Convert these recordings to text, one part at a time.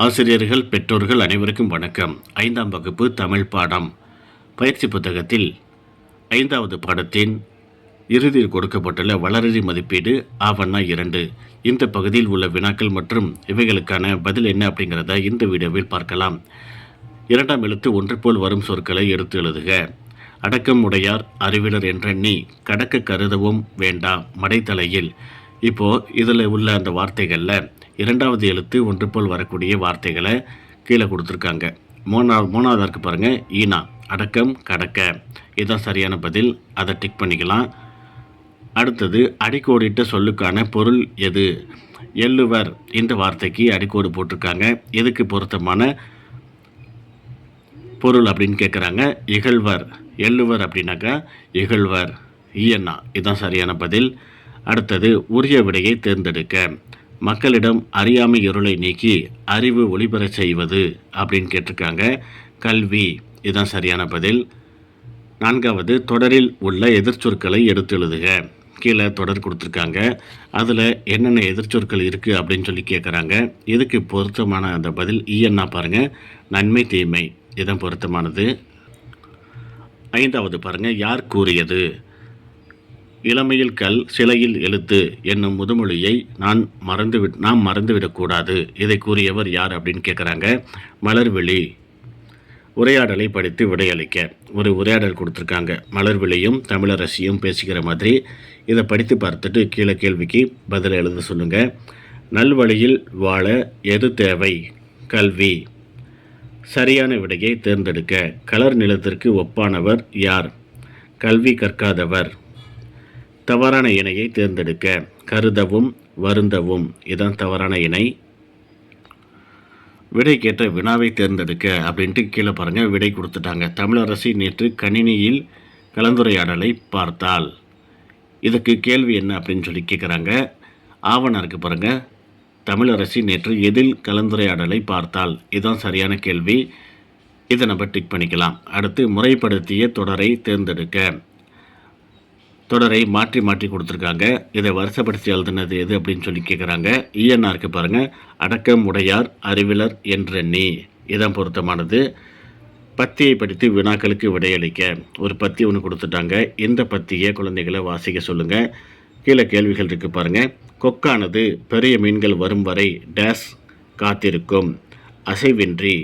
ஆசிரியர்கள், பெற்றோர்கள் அனைவருக்கும் வணக்கம். 5ஆம் வகுப்பு தமிழ் பாடம் பயிற்சி புத்தகத்தில் 5வது பாடத்தின் இறுதியில் கொடுக்கப்பட்டுள்ள வளரறி மதிப்பீடு ஆவண்ணா 2 இந்த பகுதியில் உள்ள வினாக்கள் மற்றும் இவைகளுக்கான பதில் என்ன அப்படிங்கிறத இந்த வீடியோவில் பார்க்கலாம். 2ஆம் எழுத்து ஒன்று போல் வரும் சொற்களை எடுத்து எழுதுக. அடக்கம் உடையார் அறிவிலர் என்ற நீ கடக்க கருதவும் வேண்டாம் மடைத்தலையில். இப்போது இதில் உள்ள அந்த வார்த்தைகளில் 2வது எழுத்து ஒன்று போல் வரக்கூடிய வார்த்தைகளை கீழே கொடுத்துருக்காங்க. மூணாவது இருக்கு பாருங்கள், ஈனா அடக்கம் கடக்க. இதுதான் சரியான பதில், அதை டிக் பண்ணிக்கலாம். அடுத்தது அடிக்கோடிட்ட சொல்லுக்கான பொருள் எது? எள்ளுவர் இந்த வார்த்தைக்கு அடிக்கோடு போட்டிருக்காங்க. எதுக்கு பொருத்தமான பொருள் அப்படின்னு கேட்குறாங்க. இகழ்வர், எள்ளுவர் அப்படின்னாக்கா இகழ்வர், ஈயண்ணா. இதுதான் சரியான பதில். அடுத்தது உரிய விடையை தேர்ந்தெடுக்க. மக்களிடம் அறியாமை இருளை நீக்கி அறிவு ஒளிபெறச் செய்வது அப்படின்னு கேட்டிருக்காங்க. கல்வி, இதுதான் சரியான பதில். 4வது தொடரில் உள்ள எதிர்ச்சொற்களை எடுத்து எழுதுக. கீழே தொடர் கொடுத்துருக்காங்க, அதில் என்னென்ன எதிர்ச்சொற்கள் இருக்குது அப்படின்னு சொல்லி கேட்குறாங்க. இதுக்கு பொருத்தமான அந்த பதில் ஈயன்னா பாருங்கள், நன்மை தீமை, இதுதான் பொருத்தமானது. 5வது பாருங்கள், யார் கூறியது? இளமையில் கல் சிலையில் எழுத்து என்னும் முதுமொழியை நாம் மறந்துவிடக்கூடாது. இதை கூறியவர் யார் அப்படின்னு கேட்குறாங்க. மலர்விழி. உரையாடலை படித்து விடையளிக்க. ஒரு உரையாடல் கொடுத்துருக்காங்க. மலர்விழியும் தமிழரசியும் பேசிக்கிற மாதிரி. இதை படித்து பார்த்துட்டு கீழே கேள்விக்கு பதில் எழுத சொல்லுங்கள். நல்வழியில் வாழ எது தேவை? கல்வி. சரியான விடையை தேர்ந்தெடுக்க. கலர் நிலத்திற்கு ஒப்பானவர் யார்? கல்வி கற்காதவர். தவறான இணையை தேர்ந்தெடுக்க. கருதவும் வருந்தவும், இதான் தவறான இணை. விடை கேட்ட வினாவை தேர்ந்தெடுக்க அப்படின்ட்டு கீழே பாருங்கள், விடை கொடுத்துட்டாங்க. தமிழரசி நேற்று கணினியில் கலந்துரையாடலை பார்த்தால். இதுக்கு கேள்வி என்ன அப்படின்னு சொல்லி கேட்குறாங்க. ஆவணம் இருக்குது பாருங்கள். தமிழரசி நேற்று எதில் கலந்துரையாடலை பார்த்தால், இதுதான் சரியான கேள்வி. இதை நம்ம டிக் பண்ணிக்கலாம். அடுத்து முறைப்படுத்திய தொடரை தேர்ந்தெடுக்க. தொடரை மாற்றி மாற்றி கொடுத்துருக்காங்க. இதை வருஷப்படுத்தி எழுதுனது எது அப்படின்னு சொல்லி கேட்குறாங்க. ஈயன்னா இருக்குது பாருங்கள். அடக்கம் உடையார் அறிவிலர் என்ற நீ, இதான் பொருத்தமானது. பத்தியை படித்து வினாக்களுக்கு விடையளிக்க. ஒரு பத்தி ஒன்று கொடுத்துட்டாங்க. இந்த பத்தியை குழந்தைகளை வாசிக்க சொல்லுங்கள். கீழே கேள்விகள் இருக்குது பாருங்கள். கொக்கானது பெரிய மீன்கள் வரும் வரை டேஸ் காத்திருக்கும், அசைவின்றி.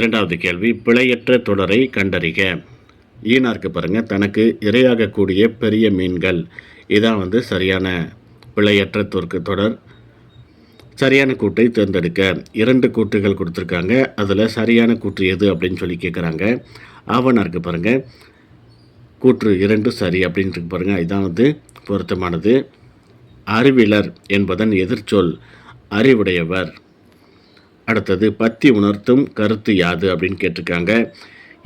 2வது கேள்வி, பிழையற்ற தொடரை கண்டறிக. ஈனாருக்கு பாருங்கள், தனக்கு இரையாகக்கூடிய பெரிய மீன்கள், இதான் சரியான பிழையற்ற தொடர். சரியான கூட்டை தேர்ந்தெடுக்க. 2 கூட்டுகள் கொடுத்துருக்காங்க. அதில் சரியான கூற்று எது அப்படின்னு சொல்லி கேட்குறாங்க. ஆவணாருக்கு பாருங்கள், கூற்று 2 சரி அப்படின்ட்டு பாருங்கள், இதான் பொருத்தமானது. அறிவிலர் என்பதன் எதிர்ச்சொல் அறிவுடையவர். அடுத்தது பத்தி உணர்த்தும் கருத்து யாது அப்படின்னு கேட்டிருக்காங்க.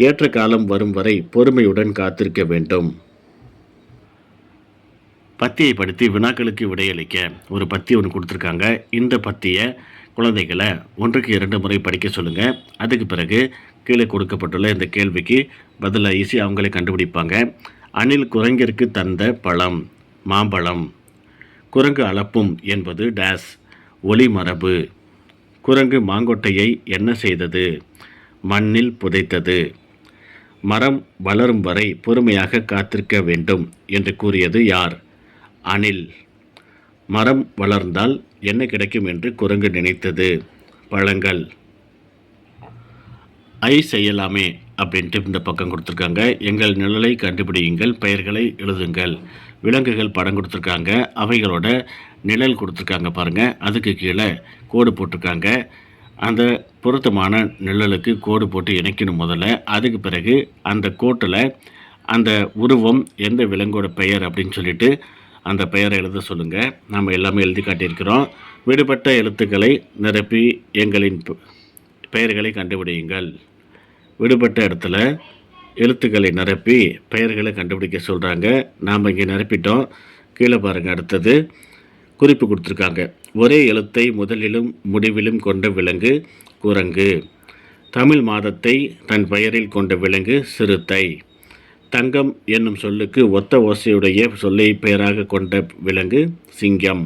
ஏற்ற காலம் வரும் வரை பொறுமையுடன் காத்திருக்க வேண்டும். பத்தியை படித்து வினாக்களுக்கு விடையளிக்க. ஒரு பத்தி ஒன்று கொடுத்துருக்காங்க. இந்த பத்தியை குழந்தைகளை 1க்கு 2 முறை படிக்க சொல்லுங்கள். அதுக்கு பிறகு கீழே கொடுக்கப்பட்டுள்ள இந்த கேள்விக்கு பதிலாக ஈஸி அவங்களே கண்டுபிடிப்பாங்க. அணில் குரங்கிற்கு தந்த பழம் மாம்பழம். குரங்கு அளப்பும் என்பது டேஸ் ஒளி மரபு. குரங்கு மாங்கொட்டையை என்ன செய்தது? மண்ணில் புதைத்தது. மரம் வளரும் வரை பொறுமையாக காத்திருக்க வேண்டும் என்று கூறியது யார்? அணில். மரம் வளர்ந்தால் என்ன கிடைக்கும் என்று குரங்கு நினைத்தது? பழங்கள். செய்யலாமே அப்படின்ட்டு இந்த பக்கம் கொடுத்துருக்காங்க. எங்கள் நிழலை கண்டுபிடியுங்கள், பெயர்களை எழுதுங்கள். விலங்குகள் படம் கொடுத்துருக்காங்க. அவைகளோட நிழல் கொடுத்துருக்காங்க பாருங்கள். அதுக்கு கீழே கோடு போட்டிருக்காங்க. அந்த பொருத்தமான நிழலுக்கு கோடு போட்டு இணைக்கணும் முதல்ல. அதுக்கு பிறகு அந்த கோட்டில் அந்த உருவம் எந்த விலங்கோட பெயர் அப்படின்னு சொல்லிட்டு அந்த பெயரை எழுத சொல்லுங்கள். நம்ம எல்லாமே எழுதி காட்டியிருக்கிறோம். விடுபட்ட எழுத்துக்களை நிரப்பி எங்களின் பெயர்களை கண்டுபிடியுங்கள். விடுபட்ட இடத்துல எழுத்துக்களை நிரப்பி பெயர்களை கண்டுபிடிக்க சொல்கிறாங்க. நாம் இங்கே நிரப்பிட்டோம். கீழே பாருங்கள். அடுத்தது குறிப்பு கொடுத்துருக்காங்க. ஒரே எழுத்தை முதலிலும் முடிவிலும் கொண்ட விலங்கு குரங்கு. தமிழ் மாதத்தை தன் பெயரில் கொண்ட விலங்கு சிறுத்தை. தங்கம் என்னும் சொல்லுக்கு ஒத்த ஓசையுடைய சொல்லை பெயராக கொண்ட விலங்கு சிங்கம்.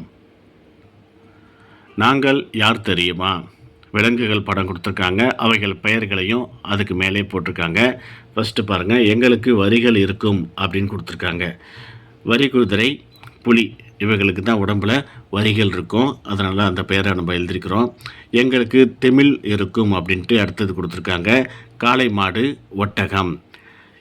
நாங்கள் யார் தெரியுமா? விலங்குகள் படம் கொடுத்துருக்காங்க. அவைகள் பெயர்களையும் அதுக்கு மேலே போட்டிருக்காங்க. ஃபஸ்ட்டு பாருங்கள், எங்களுக்கு வரிகள் இருக்கும் அப்படின்னு கொடுத்துருக்காங்க. வரி குதிரை, புலி இவைகளுக்கு தான் உடம்பில் வரிகள் இருக்கும். அதனால் அந்த பெயரை நம்ம எழுதியிருக்கிறோம். எங்களுக்கு திமில் இருக்கும் அப்படின்ட்டு அடுத்தது கொடுத்துருக்காங்க. காளை மாடு, ஒட்டகம்.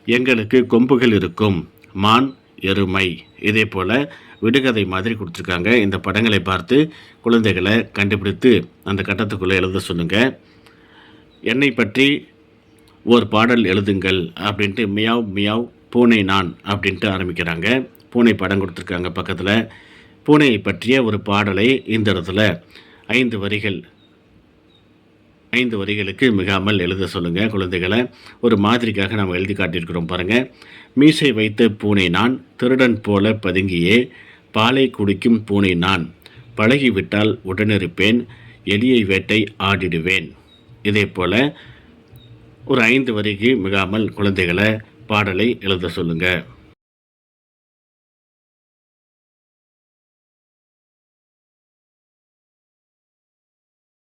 எங்களுக்கு கொம்புகள் இருக்கும், மான், எருமை. இதே போல் விடுகதை மாதிரி கொடுத்துருக்காங்க. இந்த படங்களை பார்த்து குழந்தைகளை கண்டுபிடித்து அந்த கட்டத்துக்குள்ளே எழுத சொல்லுங்கள். என்னை பற்றி ஒரு பாடல் எழுதுங்கள் அப்படின்ட்டு மியாவ் மியாவ் பூனை நான் அப்படின்ட்டு ஆரம்பிக்கிறாங்க. பூனை படம் கொடுத்துருக்காங்க பக்கத்தில். பூனையை பற்றிய ஒரு பாடலை இந்த இடத்துல 5 வரிகளுக்கு மிகாமல் எழுத சொல்லுங்கள் குழந்தைகளை. ஒரு மாதிரிக்காக நாம் எழுதி காட்டியிருக்கிறோம் பாருங்கள். மீசை வைத்த பூனை நான், திருடன் போல பதுங்கியே பாலை குடிக்கும் பூனை நான், பழகிவிட்டால் உடனிருப்பேன், எலியை வேட்டை ஆடிடுவேன். இதே போல் ஒரு 5 வரிக்கு மிகாமல் குழந்தைகளை பாடலை எழுத சொல்லுங்கள்.